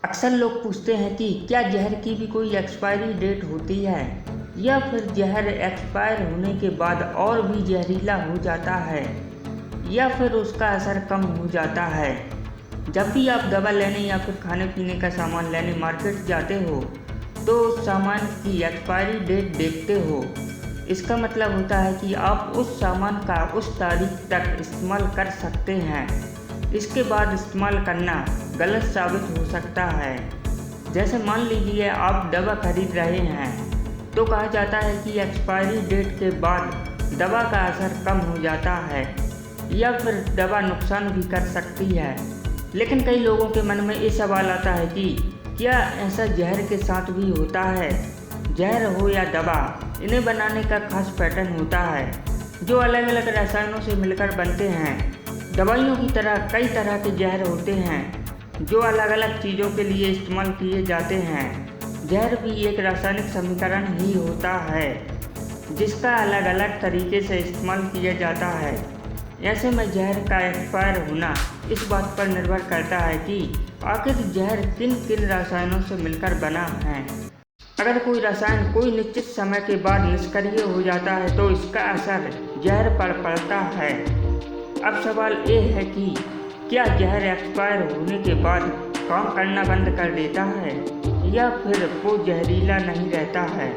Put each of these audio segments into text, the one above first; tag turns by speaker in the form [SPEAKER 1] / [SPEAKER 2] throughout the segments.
[SPEAKER 1] अक्सर लोग पूछते हैं कि क्या जहर की भी कोई एक्सपायरी डेट होती है या फिर जहर एक्सपायर होने के बाद और भी जहरीला हो जाता है या फिर उसका असर कम हो जाता है। जब भी आप दवा लेने या फिर खाने पीने का सामान लेने मार्केट जाते हो तो उस सामान की एक्सपायरी डेट देखते हो। इसका मतलब होता है कि आप उस सामान का उस तारीख तक इस्तेमाल कर सकते हैं। इसके बाद इस्तेमाल करना गलत साबित हो सकता है। जैसे मान लीजिए आप दवा खरीद रहे हैं तो कहा जाता है कि एक्सपायरी डेट के बाद दवा का असर कम हो जाता है या फिर दवा नुकसान भी कर सकती है। लेकिन कई लोगों के मन में ये सवाल आता है कि क्या ऐसा जहर के साथ भी होता है। जहर हो या दवा, इन्हें बनाने का खास पैटर्न होता है जो अलग अलग रसायनों से मिलकर बनते हैं। दवाइयों की तरह कई तरह के जहर होते हैं जो अलग अलग चीज़ों के लिए इस्तेमाल किए जाते हैं। जहर भी एक रासायनिक समीकरण ही होता है जिसका अलग अलग तरीके से इस्तेमाल किया जाता है। ऐसे में जहर का एक्सपायर होना इस बात पर निर्भर करता है कि आखिर जहर किन किन रसायनों से मिलकर बना है। अगर कोई रसायन कोई निश्चित समय के बाद निष्क्रिय हो जाता है तो इसका असर जहर पर पड़ता है। अब सवाल ये है कि क्या जहर एक्सपायर होने के बाद काम करना बंद कर देता है या फिर वो जहरीला नहीं रहता है।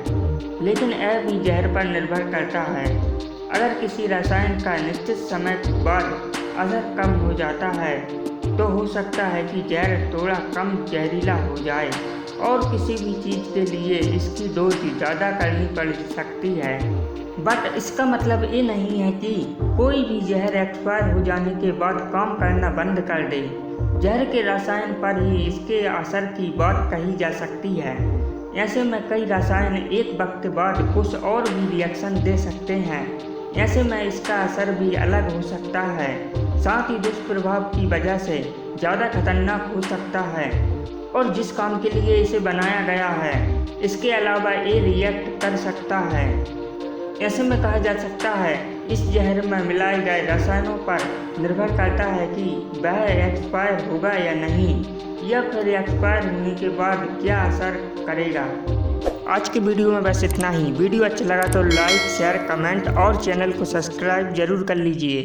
[SPEAKER 1] लेकिन यह भी जहर पर निर्भर करता है। अगर किसी रसायन का निश्चित समय के बाद असर कम हो जाता है तो हो सकता है कि जहर थोड़ा कम जहरीला हो जाए और किसी भी चीज़ के लिए इसकी डोज ज़्यादा करनी पड़ सकती है। बट इसका मतलब ये नहीं है कि कोई भी जहर एक्सपायर हो जाने के बाद काम करना बंद कर दे। जहर के रसायन पर ही इसके असर की बात कही जा सकती है। ऐसे में कई रसायन एक वक्त बाद कुछ और भी रिएक्शन दे सकते हैं। ऐसे में इसका असर भी अलग हो सकता है, साथ ही दुष्प्रभाव की वजह से ज़्यादा खतरनाक हो सकता है और जिस काम के लिए इसे बनाया गया है इसके अलावा ये रिएक्ट कर सकता है। ऐसे में कहा जा सकता है इस जहर में मिलाए गए रसायनों पर निर्भर करता है कि वह एक्सपायर होगा या नहीं या फिर एक्सपायर होने के बाद क्या असर करेगा। आज की वीडियो में बस इतना ही। वीडियो अच्छा लगा तो लाइक, शेयर, कमेंट और चैनल को सब्सक्राइब जरूर कर लीजिए।